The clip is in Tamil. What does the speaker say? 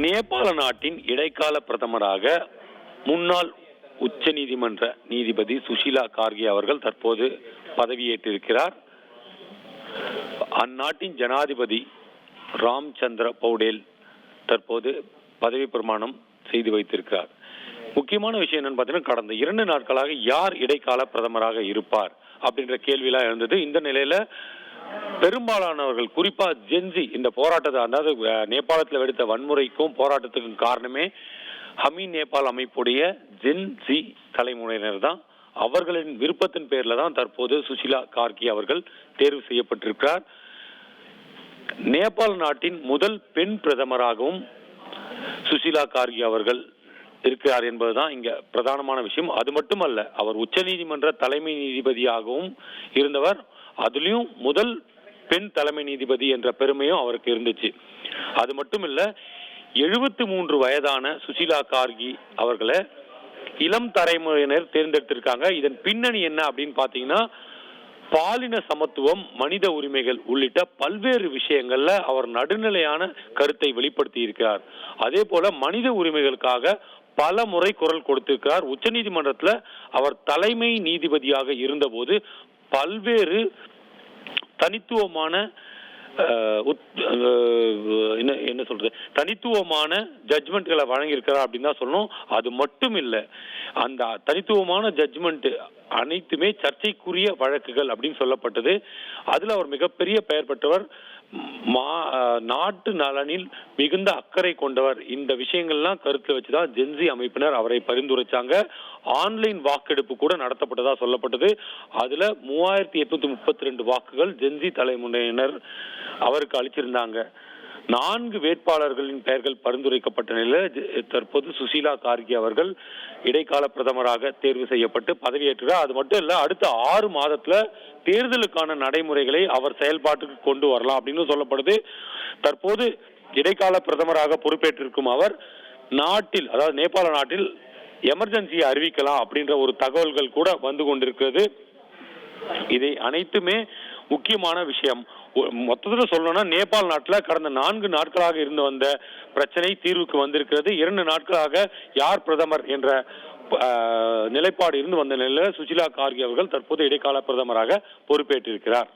நேபாள நாட்டின் இடைக்கால பிரதமராக முன்னாள் உச்ச நீதிமன்ற நீதிபதி சுஷிலா கார்கே அவர்கள் தற்போது பதவியேற்றிருக்கிறார். அந்நாட்டின் ஜனாதிபதி ராம்சந்திர பௌடேல் தற்போது பதவி பிரமாணம் செய்து வைத்திருக்கிறார். முக்கியமான விஷயம் என்னன்னு பார்த்தீங்கன்னா, கடந்த 2 நாட்களாக யார் இடைக்கால பிரதமராக இருப்பார் அப்படின்ற கேள்வியெல்லாம் இருந்தது. இந்த நிலையில பெரும்பாலானவர்கள், குறிப்பா ஜென்சி, இந்த போராட்டத்தை, அதாவது நேபாளத்தில் வெடித்த வன்முறைக்கும் போராட்டத்துக்கும் காரணமே ஹமி நேபாள் அமைப்புடைய ஜென்சி தலைமுறையினர் தான். அவர்களின் விருப்பத்தின் பேர்ல தான் தற்போது சுஷிலா கார்கே அவர்கள் தேர்வு செய்யப்பட்டிருக்கிறார். நேபாள் நாட்டின் முதல் பெண் பிரதமராகவும் சுஷிலா கார்கே அவர்கள் இருக்கிறார் என்பதுதான் இங்க பிரதானமான விஷயம். அது மட்டுமல்ல, அவர் உச்ச நீதிமன்ற தலைமை நீதிபதியாகவும் இருந்தவர். அதுலயும் முதல் பெண் தலைமை நீதிபதி என்ற பெருமையும் அவருக்கு இருந்துச்சு. அது மட்டும் இல்ல, 73 வயதான சுஷிலா கார்கே அவர்களை இளம் தலைமுறையினர் தேர்ந்தெடுத்திருக்காங்க. இதன் பின்னணி என்ன அப்படின்னு பாத்தீங்கன்னா, பாலின சமத்துவம், மனித உரிமைகள் உள்ளிட்ட பல்வேறு விஷயங்கள்ல அவர் நடுநிலையான கருத்தை வெளிப்படுத்தி இருக்கிறார். அதே போல மனித உரிமைகளுக்காக பல முறை குரல் கொடுத்திருக்கிறார். உச்ச நீதிமன்றத்துல அவர் தலைமை நீதிபதியாக இருந்தபோது பல்வேறு தனித்துவமான என்ன சொல்றது, தனித்துவமான ஜட்ஜ்மெண்ட்களை வழங்கியிருக்கிறார் அப்படின்னு தான் சொல்லணும். அது மட்டும் இல்லை, அந்த தனித்துவமான ஜட்ஜ்மெண்ட் அனைத்துமே சர்ச்சைக்குரிய வழக்குகள் அப்படின்னு சொல்லப்பட்டது. அதுல அவர் மிகப்பெரிய பெயர் பெற்றவர், நாட்டு நலனில் மிகுந்த அக்கறை கொண்டவர். இந்த விஷயங்கள்லாம் கருத்துல வச்சுதான் ஜென்சி அமைப்பினர் அவரை பரிந்துரைச்சாங்க. ஆன்லைன் வாக்கெடுப்பு கூட நடத்தப்பட்டதா சொல்லப்பட்டது. அதுல 3832 வாக்குகள் ஜென்சி தலைமுறையினர் அவருக்கு அளிச்சிருந்தாங்க. 4 வேட்பாளர்களின் பெயர்கள் பரிந்துரைக்கப்பட்ட நிலையில் தற்போது சுஷிலா கார்கே அவர்கள் இடைக்கால பிரதமராக தேர்வு செய்யப்பட்டு பதவியேற்றார். அது மட்டும் இல்ல, அடுத்த 6 மாதத்துல தேர்தலுக்கான நடைமுறைகளை அவர் செயல்பாட்டுக்கு கொண்டு வரலாம் அப்படின்னு சொல்லப்படுது. தற்போது இடைக்கால பிரதமராக பொறுப்பேற்றிருக்கும் அவர் நாட்டில், அதாவது நேபாள நாட்டில் எமர்ஜென்சியை அறிவிக்கலாம் அப்படின்ற ஒரு தகவல்கள் கூட வந்து கொண்டிருக்கிறது. இதை அனைத்துமே முக்கியமான விஷயம். மொத்தத்தில் சொல்லணும்னா, நேபாள் நாட்டில் கடந்த 4 நாட்களாக இருந்து வந்த பிரச்சனை தீர்வுக்கு வந்திருக்கிறது. 2 நாட்களாக யார் பிரதமர் என்ற நிலைப்பாடு இருந்து வந்த நிலையில் சுஷிலா கார்கே அவர்கள் தற்போது இடைக்கால பிரதமராக பொறுப்பேற்றிருக்கிறார்.